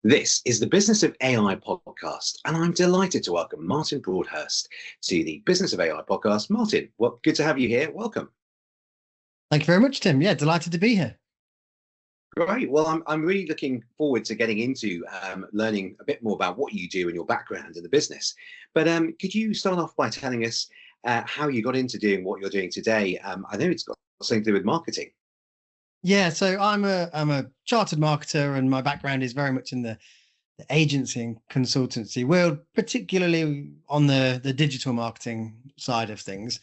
This is the Business of AI podcast, and I'm delighted to welcome Martin Broadhurst to the Business of AI podcast. Martin, well, good to have you here. Welcome. Thank you very much, Tim. Yeah, delighted to be here. Great. Well, I'm really looking forward to getting into learning a bit more about what you do and your background in the business. But could you start off by telling us how you got into doing what you're doing today? I know it's got something to do with marketing. Yeah, so I'm a chartered marketer, and my background is very much in the agency and consultancy world, particularly on the digital marketing side of things.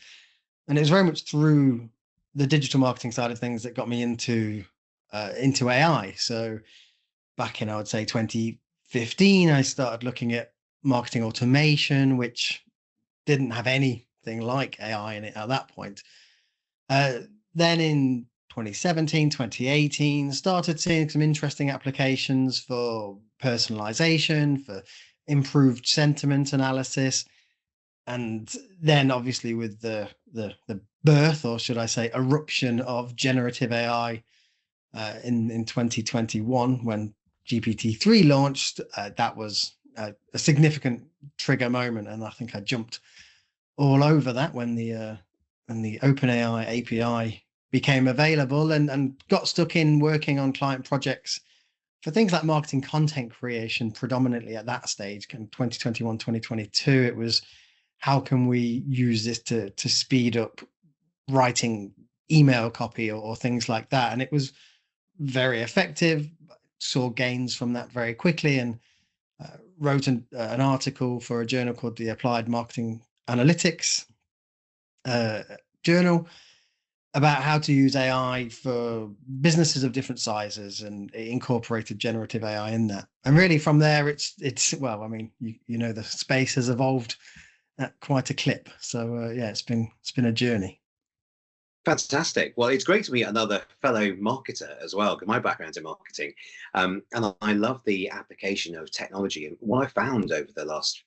And it was very much through the digital marketing side of things that got me into AI. So back in, I would say, 2015, I started looking at marketing automation, which didn't have anything like AI in it at that point. Uh, then in 2017, 2018, started seeing some interesting applications for personalization, for improved sentiment analysis. And then obviously with the birth, or should I say eruption, of generative AI in 2021, when GPT-3 launched, that was a significant trigger moment. And I think I jumped all over that when the OpenAI API became available, and got stuck in working on client projects for things like marketing content creation, predominantly at that stage, kind of 2021, 2022. It was, how can we use this to speed up writing email copy, or things like that? And it was very effective, saw gains from that very quickly, and wrote an article for a journal called the Applied Marketing Analytics uh, journal about how to use AI for businesses of different sizes, and it incorporated generative AI in that. And really from there, it's well, I mean, you know, the space has evolved at quite a clip. So yeah, it's been a journey. Fantastic. Well, it's great to meet another fellow marketer as well, because my background's in marketing. And I love the application of technology. And what I found over the last,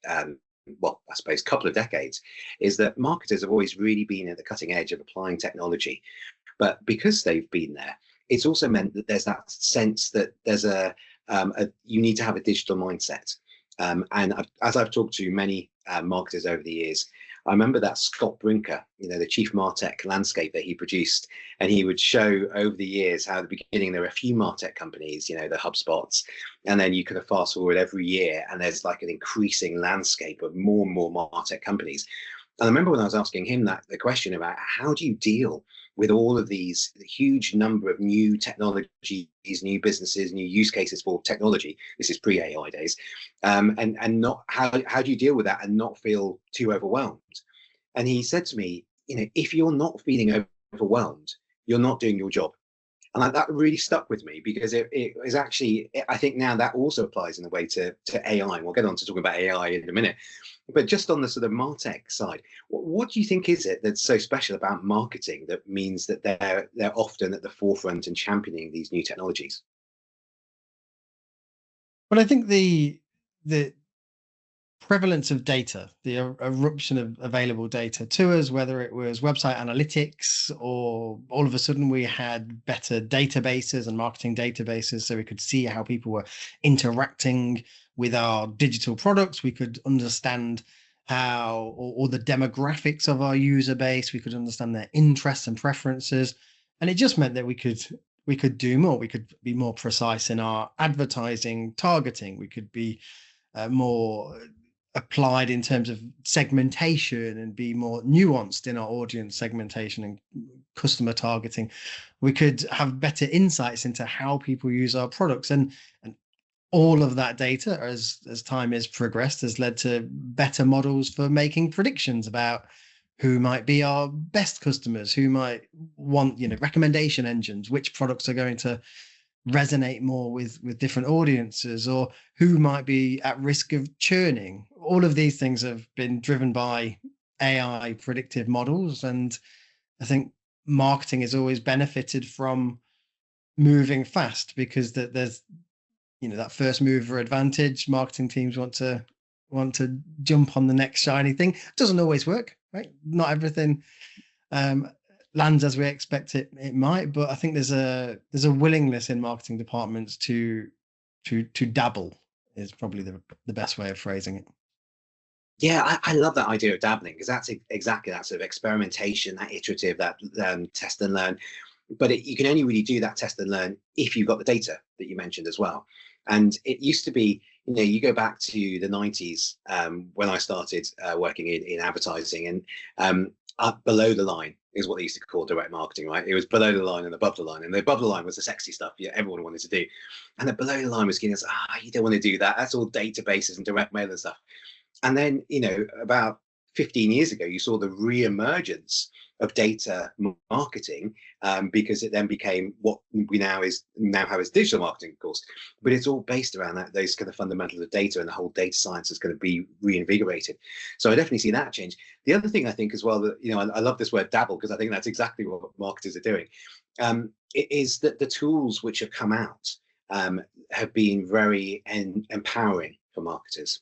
well, I suppose, couple of decades is that marketers have always really been at the cutting edge of applying technology. But because they've been there, it's also meant that there's that sense that there's you need to have a digital mindset. As I've talked to many marketers over the years, I remember that Scott Brinker, the chief Martech landscape that he produced, and he would show over the years how at the beginning there were a few Martech companies, the HubSpots, and then you kind of fast forward every year, and there's like an increasing landscape of more and more Martech companies. And I remember when I was asking him the question about how do you deal with all of these huge number of new technologies, new businesses, new use cases for technology. This is pre-AI days, and not how do you deal with that and not feel too overwhelmed? And he said to me, if you're not feeling overwhelmed, you're not doing your job. And that really stuck with me, because it is actually, I think now that also applies in a way to AI. And we'll get on to talking about AI in a minute. But just on the sort of Martech side, what do you think is it that's so special about marketing that means that they're often at the forefront and championing these new technologies? But I think the prevalence of data, the eruption of available data to us, whether it was website analytics, or all of a sudden we had better databases and marketing databases, so we could see how people were interacting with our digital products. We could understand how, or the demographics of our user base. We could understand their interests and preferences, and it just meant that we could do more. We could be more precise in our advertising targeting. We could be more applied in terms of segmentation, and be more nuanced in our audience segmentation and customer targeting. We could have better insights into how people use our products, and all of that data, as time has progressed, has led to better models for making predictions about who might be our best customers, who might want, recommendation engines, which products are going to resonate more with different audiences, or who might be at risk of churning. All of these things have been driven by AI predictive models, and I think marketing has always benefited from moving fast, because there's that first mover advantage. Marketing teams want to jump on the next shiny thing. Doesn't always work, right? Not everything um, lands as we expect it might, but I think there's a willingness in marketing departments to to dabble is probably the best way of phrasing it. Yeah, I love that idea of dabbling, because that's exactly that sort of experimentation, that iterative, that test and learn. But you can only really do that test and learn if you've got the data that you mentioned as well. And it used to be, you go back to the 90s, when I started working in advertising, and up below the line is what they used to call direct marketing, right? It was below the line and above the line, and the above the line was the sexy stuff everyone wanted to do, and the below the line was getting us, you don't want to do that. That's all databases and direct mail and stuff. And then, about 15 years ago, you saw the re-emergence of data marketing, because it then became what we now have as digital marketing, of course. But it's all based around those kind of fundamentals of data, and the whole data science is going to be reinvigorated. So I definitely see that change. The other thing I think as well, that I love this word dabble, because I think that's exactly what marketers are doing. It is that the tools which have come out have been very empowering for marketers.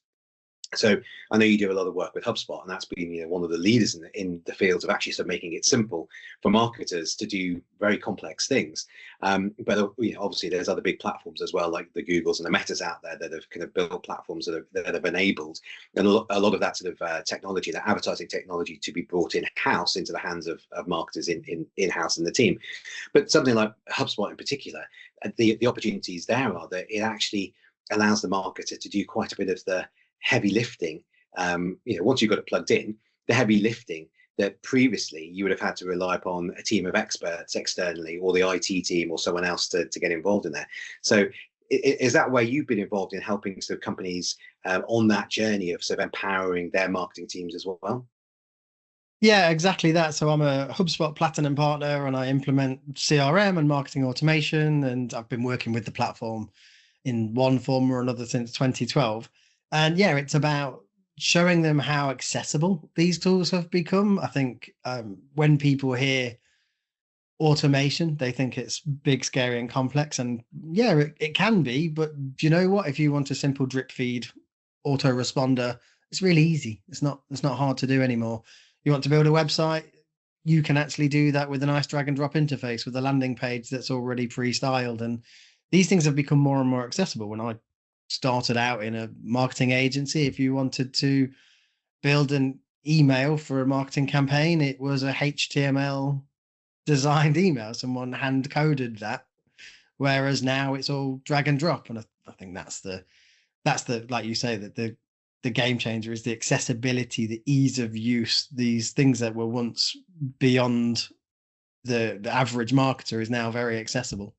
So I know you do a lot of work with HubSpot, and that's been one of the leaders in the fields of actually sort of making it simple for marketers to do very complex things. But obviously there's other big platforms as well, like the Googles and the Metas out there, that have kind of built platforms that have enabled a lot of that sort of technology, that advertising technology, to be brought in-house into the hands of marketers in-house in the team. But something like HubSpot in particular, the opportunities there are that it actually allows the marketer to do quite a bit of the heavy lifting. Once you've got it plugged in, the heavy lifting that previously you would have had to rely upon a team of experts externally, or the IT team, or someone else to get involved in there. So is that where you've been involved in helping sort of companies on that journey of sort of empowering their marketing teams as well? Yeah, exactly that. So I'm a HubSpot Platinum partner, and I implement CRM and marketing automation, and I've been working with the platform in one form or another since 2012. And yeah, it's about showing them how accessible these tools have become. I think when people hear automation, they think it's big, scary, and complex. And yeah, it can be. But do you know what? If you want a simple drip feed autoresponder, it's really easy. It's not hard to do anymore. You want to build a website, you can actually do that with a nice drag and drop interface with a landing page that's already pre-styled. And these things have become more and more accessible. When I started out in a marketing agency, if you wanted to build an email for a marketing campaign, it was a HTML designed email. Someone hand coded that. Whereas now it's all drag and drop. And I think that's the, like you say, that the game changer is the accessibility, the ease of use. These things that were once beyond the average marketer is now very accessible.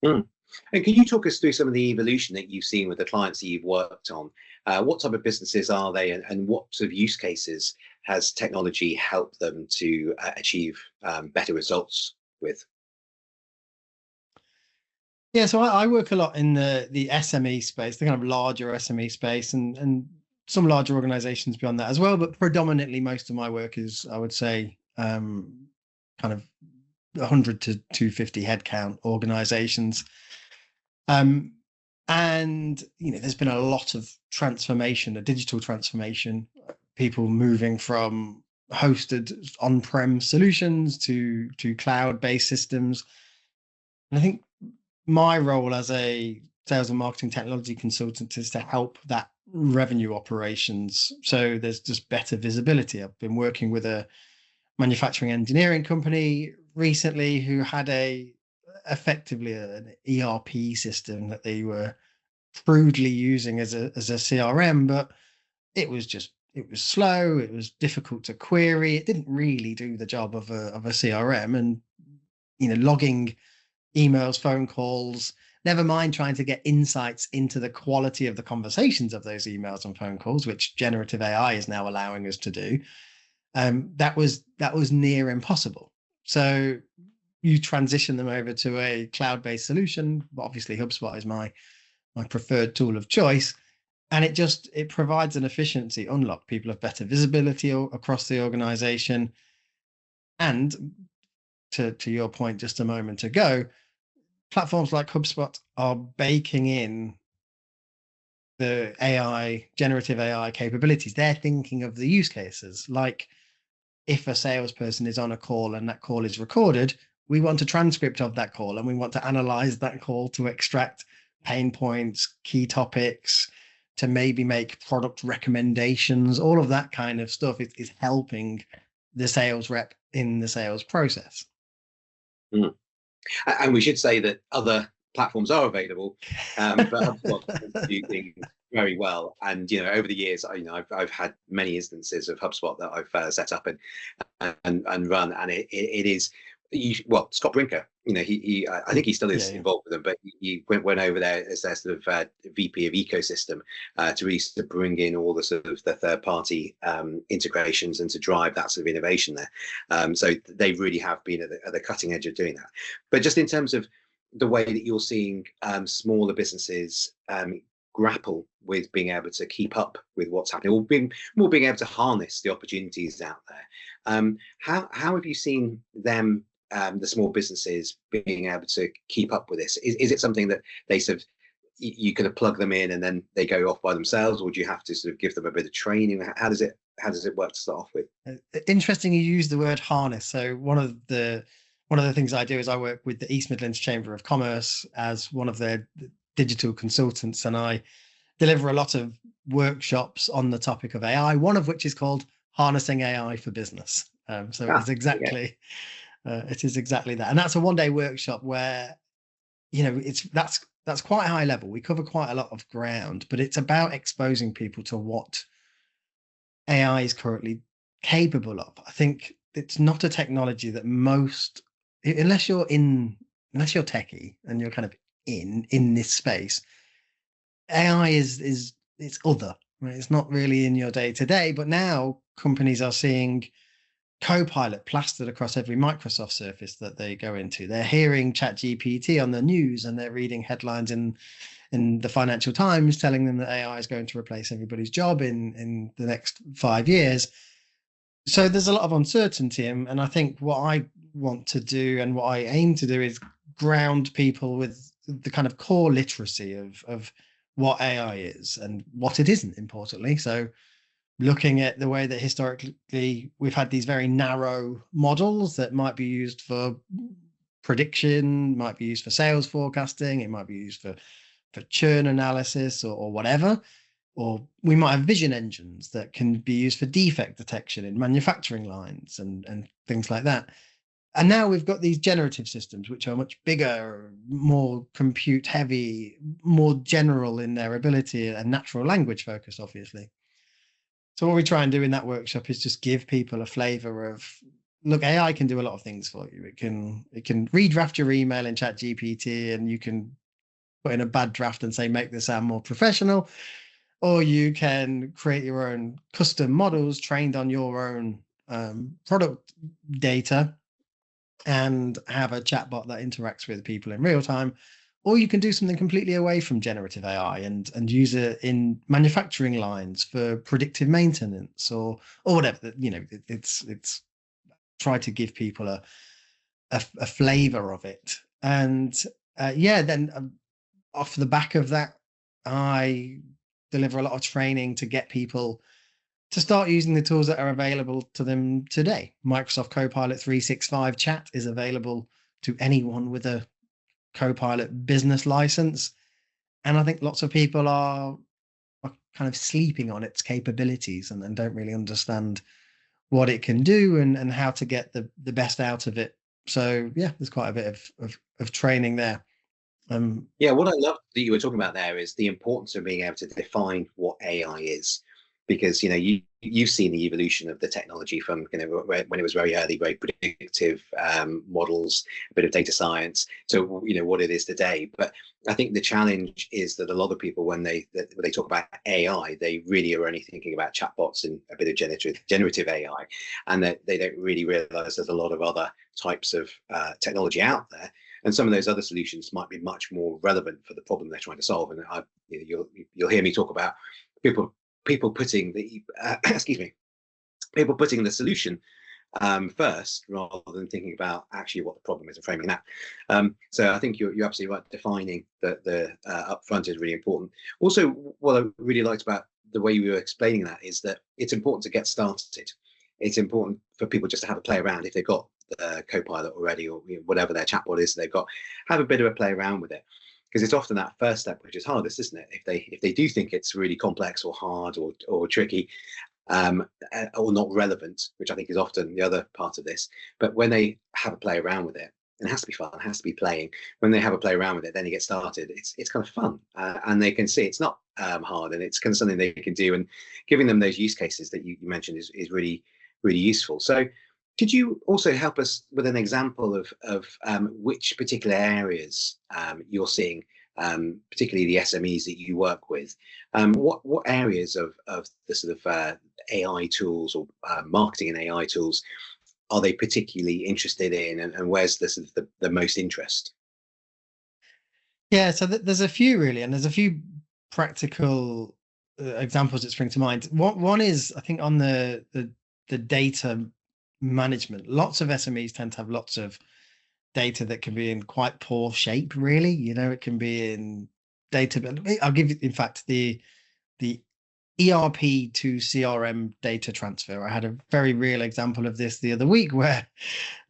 Mm. And can you talk us through some of the evolution that you've seen with the clients that you've worked on? What type of businesses are they, and what sort of use cases has technology helped them to achieve better results with? Yeah, so I work a lot in the SME space, the kind of larger SME space, and some larger organizations beyond that as well. But predominantly, most of my work is, I would say, kind of 100 to 250 headcount organizations. And there's been a lot of transformation, a digital transformation, people moving from hosted on-prem solutions to cloud-based systems. And I think my role as a sales and marketing technology consultant is to help that revenue operations. So there's just better visibility. I've been working with a manufacturing engineering company recently who had effectively an ERP system that they were crudely using as a CRM, but it was slow, it was difficult to query, it didn't really do the job of a CRM. And logging emails, phone calls, never mind trying to get insights into the quality of the conversations of those emails and phone calls, which generative AI is now allowing us to do. That was near impossible. So you transition them over to a cloud-based solution. Obviously, HubSpot is my preferred tool of choice, and it provides an efficiency unlock. People have better visibility across the organization, and to your point just a moment ago, platforms like HubSpot are baking in the generative AI capabilities. They're thinking of the use cases, like if a salesperson is on a call and that call is recorded, we want a transcript of that call, and we want to analyze that call to extract pain points, key topics, to maybe make product recommendations. All of that kind of stuff is helping the sales rep in the sales process. Mm. And we should say that other platforms are available, but HubSpot do things very well. And over the years, I've had many instances of HubSpot that I've set up and run, and it is. Scott Brinker, I think he still is involved with them, but he went over there as their sort of VP of ecosystem to really sort of bring in all the sort of the third party integrations and to drive that sort of innovation there. So they really have been at the cutting edge of doing that. But just in terms of the way that you're seeing smaller businesses grapple with being able to keep up with what's happening, or being able to harness the opportunities out there, how have you seen them, the small businesses, being able to keep up with this? Is it something that they sort of, you kind of plug them in and then they go off by themselves, or do you have to sort of give them a bit of training? How does it work to start off with? Interesting you use the word harness. So one of the things I do is I work with the East Midlands Chamber of Commerce as one of their digital consultants, and I deliver a lot of workshops on the topic of AI, one of which is called Harnessing AI for Business. So it's exactly it is exactly that, and that's a one-day workshop where that's quite high level. We cover quite a lot of ground, but it's about exposing people to what AI is currently capable of. I think it's not a technology that most, unless you're techie and you're kind of in this space, AI is it's other, right? It's not really in your day to day. But now companies are seeing Copilot plastered across every Microsoft Surface that they go into. They're hearing ChatGPT on the news, and they're reading headlines in the Financial Times telling them that AI is going to replace everybody's job in the next 5 years. So there's a lot of uncertainty, and I think what I want to do and what I aim to do is ground people with the kind of core literacy of what AI is and what it isn't, importantly. So looking at the way that historically we've had these very narrow models that might be used for prediction, might be used for sales forecasting, it might be used for churn analysis or whatever. Or we might have vision engines that can be used for defect detection in manufacturing lines and things like that. And now we've got these generative systems, which are much bigger, more compute heavy, more general in their ability, and natural language focused, obviously. So what we try and do in that workshop is just give people a flavor of, look, AI can do a lot of things for you. It can redraft your email in ChatGPT, and you can put in a bad draft and say, make this sound more professional. Or you can create your own custom models trained on your own product data and have a chatbot that interacts with people in real time. Or you can do something completely away from generative AI and use it in manufacturing lines for predictive maintenance or whatever. It's try to give people a flavor of it. And then off the back of that, I deliver a lot of training to get people to start using the tools that are available to them today. Microsoft Copilot 365 chat is available to anyone with a Copilot business license. And I think lots of people are kind of sleeping on its capabilities and don't really understand what it can do and how to get the best out of it. So yeah, there's quite a bit of training there. What I love that you were talking about there is the importance of being able to define what AI is, because you've seen the evolution of the technology from when it was very early, very predictive models, a bit of data science, to what it is today. But I think the challenge is that a lot of people, when they talk about AI, they really are only thinking about chatbots and a bit of generative AI, and that they don't really realize there's a lot of other types of technology out there. And some of those other solutions might be much more relevant for the problem they're trying to solve. And you'll hear me talk about people putting the people putting the solution first, rather than thinking about actually what the problem is and framing that. So I think you're absolutely right. Defining the upfront is really important. Also, what I really liked about the way you were explaining that is that it's important to get started. It's important for people just to have a play around if they've got Copilot already, or whatever their chatbot is they've got, have a bit of a play around with it. because it's often that first step which is hardest, isn't it? If they do think it's really complex or hard or tricky, or not relevant, which I think is often the other part of this. But when they have a play around with it, and it has to be fun, it has to be playing. When they have a play around with it, then you get started. It's kind of fun, and they can see it's not hard, and it's kind of something they can do. And giving them those use cases that you mentioned is really really useful. So, could you also help us with an example of which particular areas you're seeing, particularly the SMEs that you work with? What areas of the sort of AI tools or marketing and AI tools are they particularly interested in, and where's the most interest? Yeah, so there's a few really, and there's a few practical examples that spring to mind. One is, I think, on the data management. Lots of SMEs tend to have lots of data that can be in quite poor shape, really. It can be in data. I'll give you, in fact, the ERP to CRM data transfer. I had a very real example of this the other week where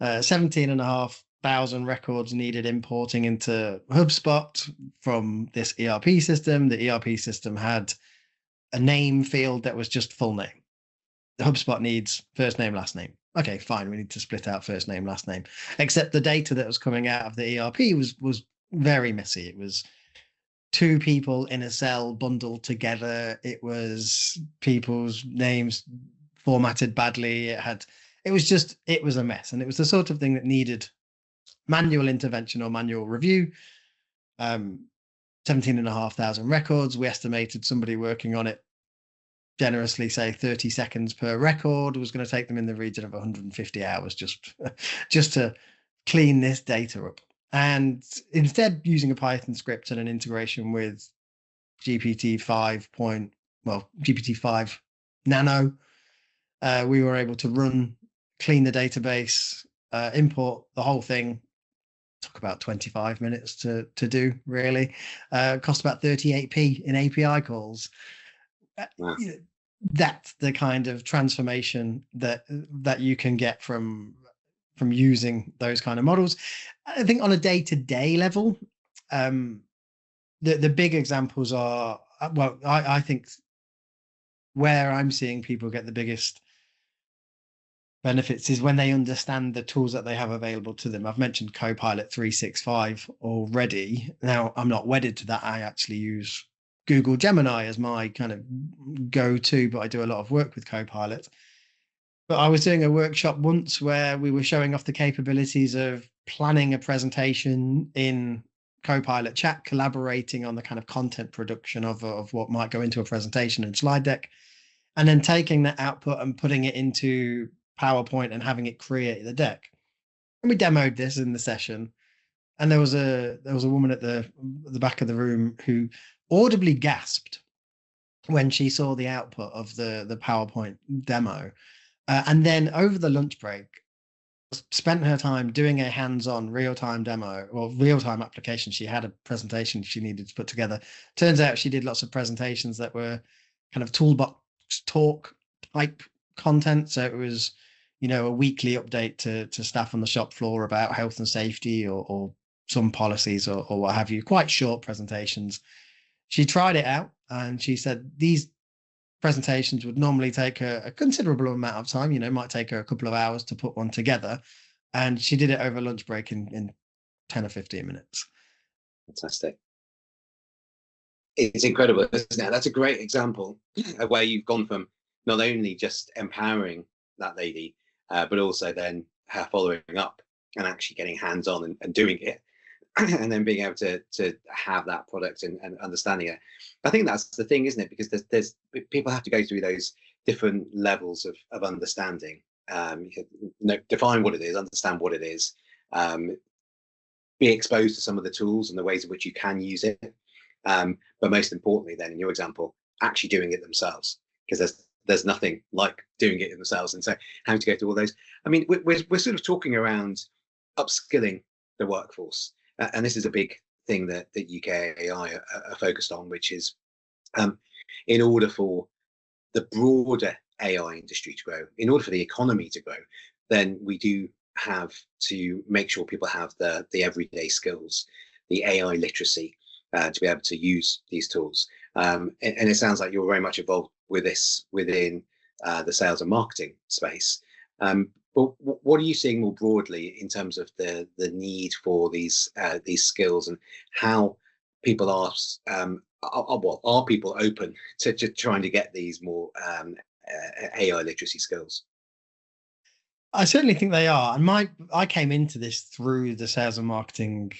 17,500 records needed importing into HubSpot from this ERP system. The ERP system had a name field that was just full name. The HubSpot needs first name, last name. Okay, fine. We need to split out first name, last name. Except the data that was coming out of the ERP was very messy. It was two people in a cell bundled together. It was people's names formatted badly. It was a mess. And it was the sort of thing that needed manual intervention or manual review. 17,500 records. We estimated somebody working on it, generously say 30 seconds per record, was going to take them in the region of 150 hours just to clean this data up. And instead, using a Python script and an integration with GPT-5 Nano, we were able to clean the database, import the whole thing. Took about 25 minutes to do, really. Cost about 38p in API calls. Wow. That's the kind of transformation that you can get from using those kind of models. I think on a day-to-day level, the big examples are, well, I think where I'm seeing people get the biggest benefits is when they understand the tools that they have available to them. I've mentioned Copilot 365 already. Now, I'm not wedded to that. I actually use Google Gemini as my kind of go-to, but I do a lot of work with Copilot. But I was doing a workshop once where we were showing off the capabilities of planning a presentation in Copilot chat, collaborating on the kind of content production of what might go into a presentation and slide deck, and then taking that output and putting it into PowerPoint and having it create the deck. And we demoed this in the session, and there was a woman at the back of the room who audibly gasped when she saw the output of the PowerPoint demo. And then over the lunch break, spent her time doing a hands-on real-time demo or real-time application. She had a presentation she needed to put together. Turns out she did lots of presentations that were kind of toolbox talk type content. So it was, a weekly update to staff on the shop floor about health and safety or some policies or what have you. Quite short presentations. She tried it out and she said these presentations would normally take her a considerable amount of time, might take her a couple of hours to put one together. And she did it over lunch break in 10 or 15 minutes. Fantastic. It's incredible, isn't it? That's a great example of where you've gone from not only just empowering that lady, but also then her following up and actually getting hands-on and doing it. And then being able to have that product and understanding it. I think that's the thing, isn't it? Because there's people have to go through those different levels of understanding. Define what it is, understand what it is, be exposed to some of the tools and the ways in which you can use it. But most importantly, then in your example, actually doing it themselves, because there's nothing like doing it themselves. And so having to go through all those. I mean, we're sort of talking around upskilling the workforce. And this is a big thing that UK AI are focused on, which is in order for the broader AI industry to grow, in order for the economy to grow, then we do have to make sure people have the everyday skills, the AI literacy, to be able to use these tools. And it sounds like you're very much involved with this within the sales and marketing space. But what are you seeing more broadly in terms of the need for these skills, and how people are people open to trying to get these more AI literacy skills? I certainly think they are. And I came into this through the sales and marketing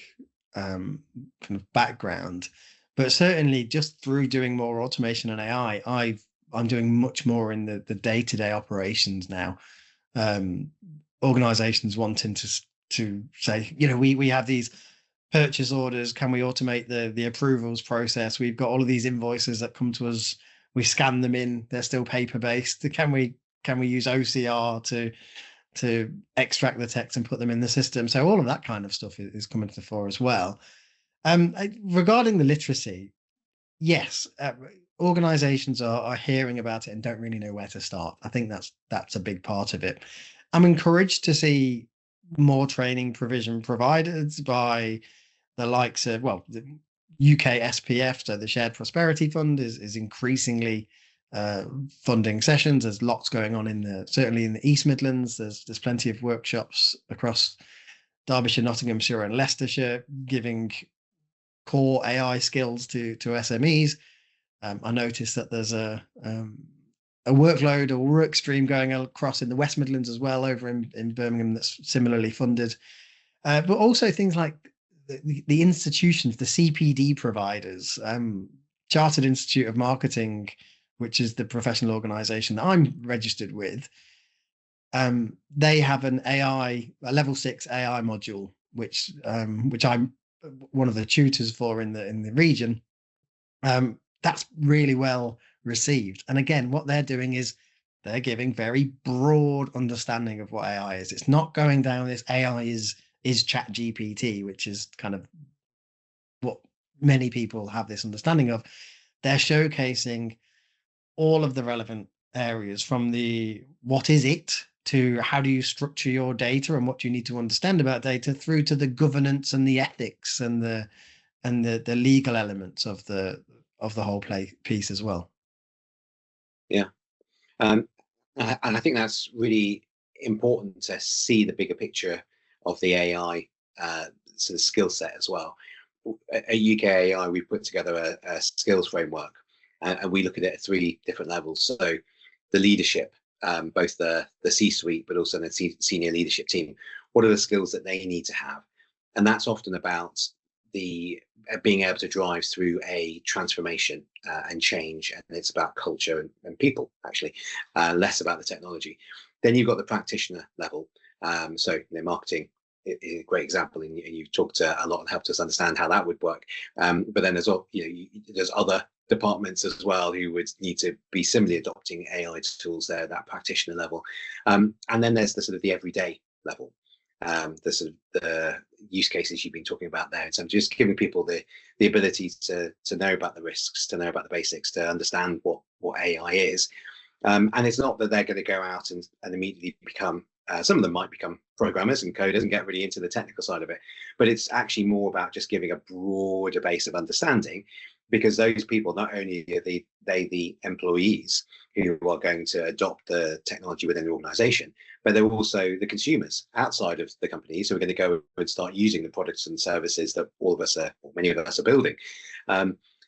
kind of background, but certainly just through doing more automation and AI, I'm doing much more in the day-to-day operations now. Organizations wanting to say, we have these purchase orders. Can we automate the approvals process? We've got all of these invoices that come to us. We scan them in. They're still paper-based. Can we use OCR to extract the text and put them in the system? So all of that kind of stuff is coming to the fore as well. Regarding the literacy, yes, organizations are hearing about it and don't really know where to start. I think that's a big part of it. I'm encouraged to see more training provision provided by the likes of, the UK SPF, so the Shared Prosperity Fund is increasingly funding sessions. There's lots going on certainly in the East Midlands. There's plenty of workshops across Derbyshire, Nottinghamshire, and Leicestershire giving core AI skills to SMEs. I noticed that there's a workload or work stream going across in the West Midlands as well, over in Birmingham, that's similarly funded. But also things like the institutions, the CPD providers, Chartered Institute of Marketing, which is the professional organization that I'm registered with. They have a level 6 AI module, which I'm one of the tutors for in the region. That's really well received. And again, what they're doing is they're giving very broad understanding of what AI is. It's not going down this AI is chat GPT, which is kind of what many people have this understanding of. They're showcasing all of the relevant areas, from the what is it to how do you structure your data and what you need to understand about data, through to the governance and the ethics and the legal elements of the whole piece as well. Yeah. And I think that's really important to see the bigger picture of the AI sort of skill set as well. At UK AI, we put together a skills framework, and we look at it at 3 different levels. So the leadership, both the C-suite, but also the senior leadership team. What are the skills that they need to have? And that's often about the being able to drive through a transformation and change, and it's about culture and people, actually, less about the technology. Then you've got the practitioner level. So marketing is a great example, and you've talked a lot and helped us understand how that would work. But then there's other departments as well who would need to be similarly adopting AI tools there, that practitioner level. And then there's the sort of the everyday level. The sort of the use cases you've been talking about there, in terms of just giving people the ability to know about the risks, to know about the basics, to understand what AI is. And it's not that they're going to go out and immediately become, some of them might become programmers and coders and get really into the technical side of it, but it's actually more about just giving a broader base of understanding, because those people, not only are they the employees who are going to adopt the technology within the organization, but they're also the consumers outside of the company. So we're going to go and start using the products and services that all of us or many of us are building.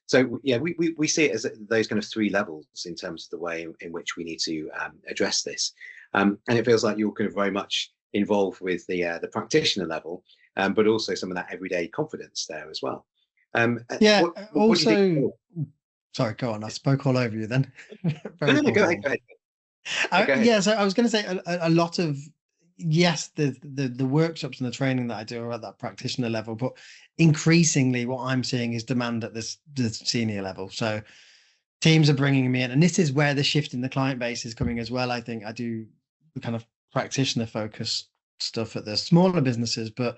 So yeah, we see it as those kind of 3 levels in terms of the way in which we need to address this. And it feels like you're kind of very much involved with the practitioner level, but also some of that everyday confidence there as well. Yeah. What do you think? Sorry, go on. I spoke all over you then. No, go ahead. Yeah, so I was going to say a lot of, yes, the workshops and the training that I do are at that practitioner level, but increasingly what I'm seeing is demand at the senior level. So teams are bringing me in, and this is where the shift in the client base is coming as well. I think I do the kind of practitioner focused stuff at the smaller businesses, but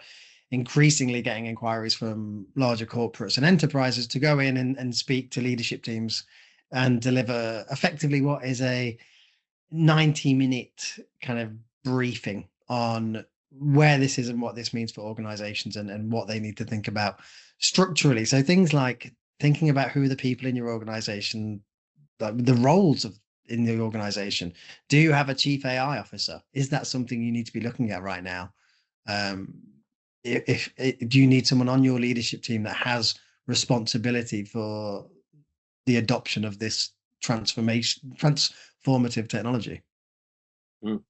increasingly getting inquiries from larger corporates and enterprises to go in and speak to leadership teams and deliver effectively what is a 90-minute kind of briefing on where this is and what this means for organizations and what they need to think about structurally. So things like thinking about who are the people in your organization, like the roles of in the organization. Do you have a chief AI officer? Is that something you need to be looking at right now? Um, if do you need someone on your leadership team that has responsibility for the adoption of this transformative technology? Mm.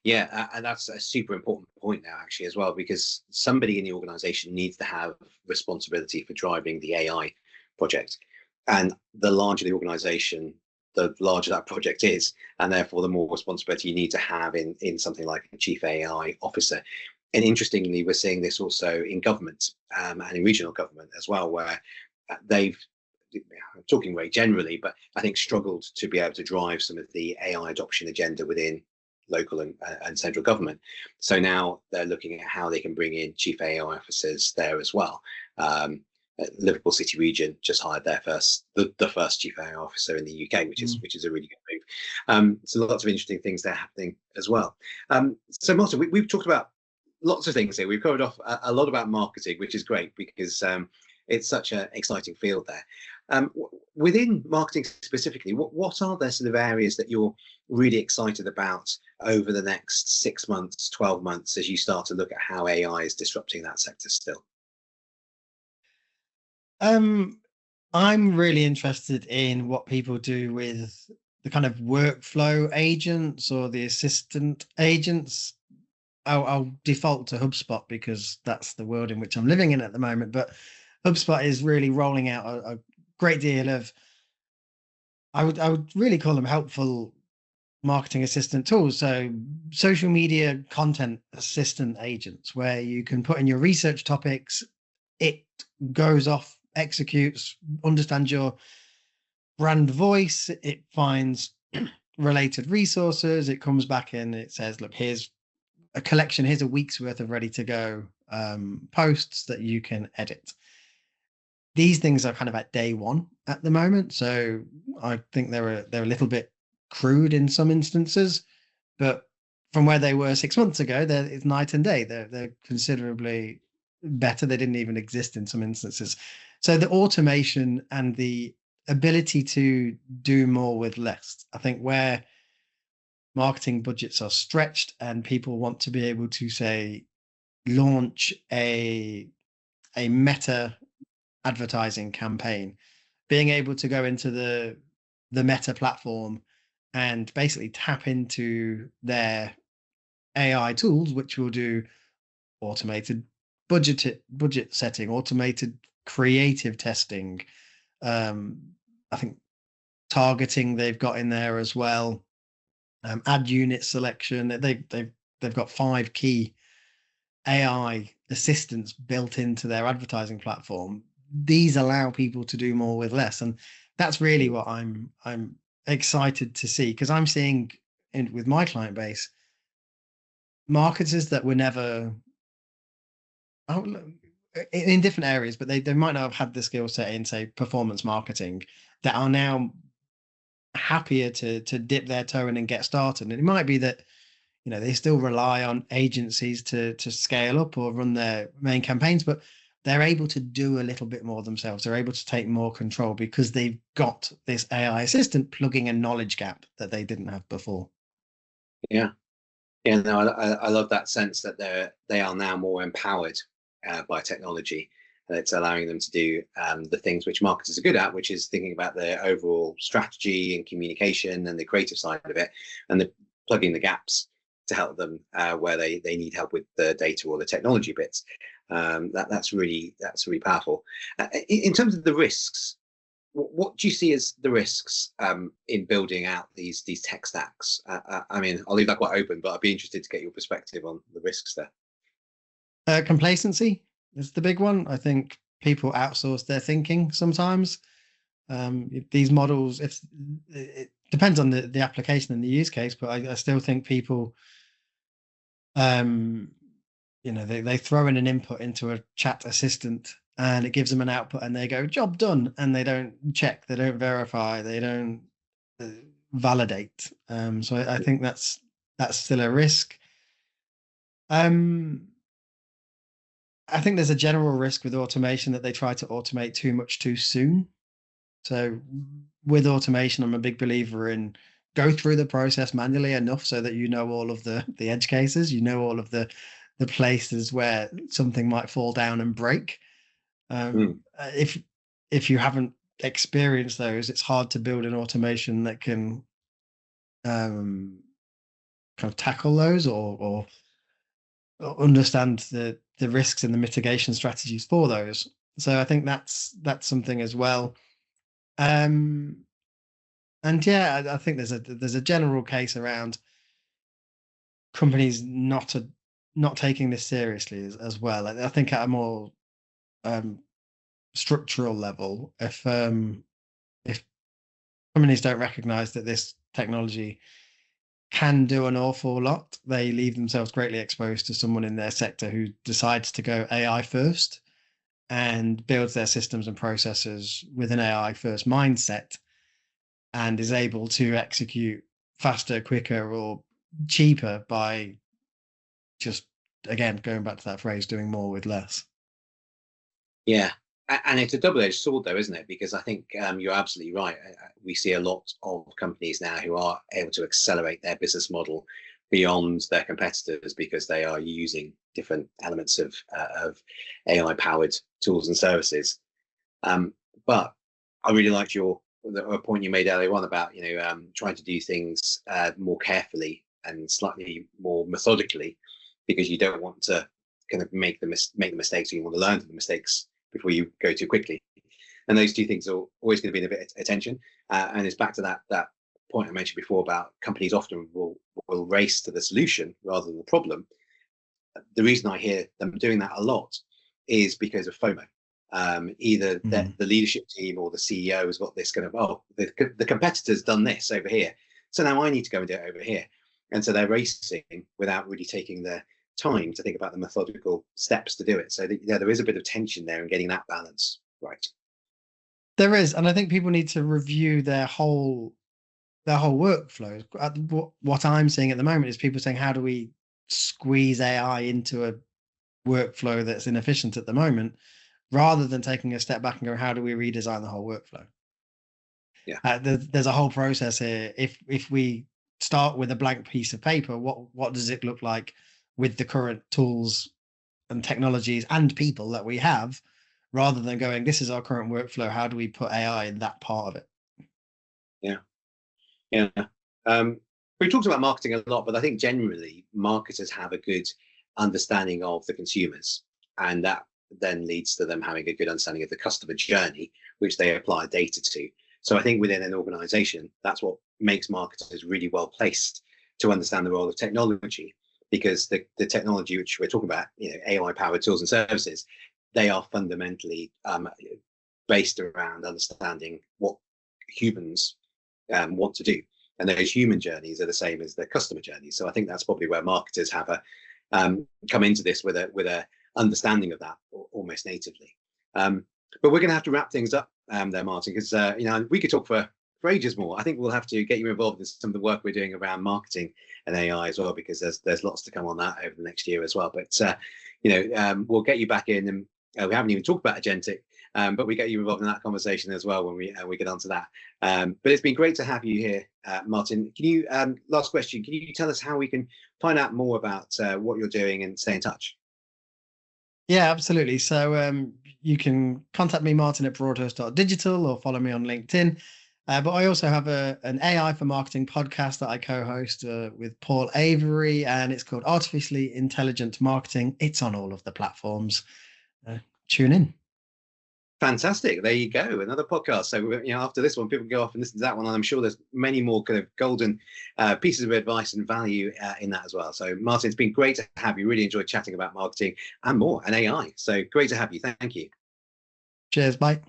Yeah, and that's a super important point now, actually, as well, because somebody in the organization needs to have responsibility for driving the AI project. And the larger the organization, the larger that project is, and therefore the more responsibility you need to have in something like a chief AI officer. And interestingly, we're seeing this also in government and in regional government as well, where they've, I'm talking very generally, but I think struggled to be able to drive some of the AI adoption agenda within local and central government. So now they're looking at how they can bring in chief AI officers there as well. Liverpool City region just hired their the first chief AI officer in the UK, which is a really good move. So lots of interesting things there happening as well. So Martin, we've talked about lots of things here. We've covered off a lot about marketing, which is great because it's such an exciting field there. Within marketing specifically, what are the sort of areas that you're really excited about over the next 6 months, 12 months, as you start to look at how AI is disrupting that sector still? I'm really interested in what people do with the kind of workflow agents or the assistant agents. I'll default to HubSpot because that's the world in which I'm living in at the moment. But HubSpot is really rolling out a great deal of, I would really call them helpful marketing assistant tools. So social media content assistant agents, where you can put in your research topics, it goes off, executes, understands your brand voice, it finds related resources, it comes back in, it says, look, here's a collection, here's a week's worth of ready to go posts that you can edit. These things are kind of at day one at the moment, so I think they're a little bit crude in some instances, but from where they were 6 months ago, it's night and day. They're considerably better. They didn't even exist in some instances. So the automation and the ability to do more with less, I think, where marketing budgets are stretched and people want to be able to say launch a meta advertising campaign, being able to go into the meta platform and basically tap into their AI tools, which will do automated budget setting, automated creative testing. I think targeting they've got in there as well. Ad unit selection. They've got 5 key AI assistants built into their advertising platform. These allow people to do more with less, and that's really what I'm excited to see, because I'm seeing with my client base marketers that were never in different areas, but they might not have had the skill set in, say, performance marketing, that are now happier to dip their toe in and get started. And it might be that they still rely on agencies to scale up or run their main campaigns, but they're able to do a little bit more themselves. They're able to take more control because they've got this AI assistant plugging a knowledge gap that they didn't have before. Yeah. Yeah, no, I love that sense that they are now more empowered by technology, and it's allowing them to do the things which marketers are good at, which is thinking about their overall strategy and communication and the creative side of it, and plugging the gaps to help them where they need help with the data or the technology bits. That's really powerful. In terms of the risks, what do you see as the risks in building out these tech stacks? I mean, I'll leave that quite open, but I'd be interested to get your perspective on the risks there. Complacency is the big one. I think people outsource their thinking sometimes. These models, if it depends on the application and the use case, but I still think people, they throw in an input into a chat assistant and it gives them an output and they go, job done, and they don't check, they don't verify, they don't validate. So I think that's still a risk. I think there's a general risk with automation that they try to automate too much too soon. So with automation, I'm a big believer in go through the process manually enough so that you know all of the edge cases, you know all of the places where something might fall down and break. Mm. If you haven't experienced those, it's hard to build an automation that can um, kind of tackle those or understand the risks and the mitigation strategies for those. So I think that's something as well. Um, and yeah, I think there's a general case around companies not taking this seriously as well. I think at a more um, structural level, if companies don't recognize that this technology can do an awful lot, they leave themselves greatly exposed to someone in their sector who decides to go AI first and builds their systems and processes with an AI first mindset and is able to execute faster, quicker, or cheaper by just, again, going back to that phrase, doing more with less. Yeah. And it's a double-edged sword, though, isn't it? Because I think you're absolutely right. We see a lot of companies now who are able to accelerate their business model beyond their competitors because they are using different elements of AI-powered tools and services. But I really liked a point you made earlier on about trying to do things more carefully and slightly more methodically because you don't want to kind of make the mistakes, or you want to learn from the mistakes before you go too quickly. And those two things are always going to be in a bit of attention. And it's back to that point I mentioned before about companies often will race to the solution rather than the problem. The reason I hear them doing that a lot is because of FOMO. Either the leadership team or the CEO has got this kind of, the competitor's done this over here, so now I need to go and do it over here. And so they're racing without really taking the time to think about the methodical steps to do it. So there is a bit of tension there in getting that balance right. There is, and I think people need to review their whole workflows. What I'm seeing at the moment is people saying, how do we squeeze AI into a workflow that's inefficient at the moment, rather than taking a step back and go, how do we redesign the whole workflow? Yeah. There's a whole process here. If we start with a blank piece of paper, what does it look like with the current tools and technologies and people that we have, rather than going, this is our current workflow, how do we put AI in that part of it? Yeah. We talked about marketing a lot, but I think generally marketers have a good understanding of the consumers, and that then leads to them having a good understanding of the customer journey, which they apply data to. So I think within an organization, that's what makes marketers really well placed to understand the role of technology, because the technology which we're talking about, AI powered tools and services, they are fundamentally based around understanding what humans want to do, and those human journeys are the same as the customer journeys. So I think that's probably where marketers have come into this with a understanding of that almost natively. But we're going to have to wrap things up there, Martin, because we could talk for ages more. I think we'll have to get you involved in some of the work we're doing around marketing and AI as well, because there's lots to come on that over the next year as well. But we'll get you back in, and we haven't even talked about agentic, but we get you involved in that conversation as well when we get onto that. But it's been great to have you here, Martin. Can you last question? Can you tell us how we can find out more about what you're doing and stay in touch? Yeah, absolutely. So you can contact me, Martin at broadhurst.digital, or follow me on LinkedIn. But I also have an AI for Marketing podcast that I co-host with Paul Avery, and it's called Artificially Intelligent Marketing. It's on all of the platforms. Tune in. Fantastic. There you go. Another podcast. So, after this one, people can go off and listen to that one. And I'm sure there's many more kind of golden pieces of advice and value in that as well. So, Martin, it's been great to have you. Really enjoyed chatting about marketing and more and AI. So great to have you. Thank you. Cheers. Bye.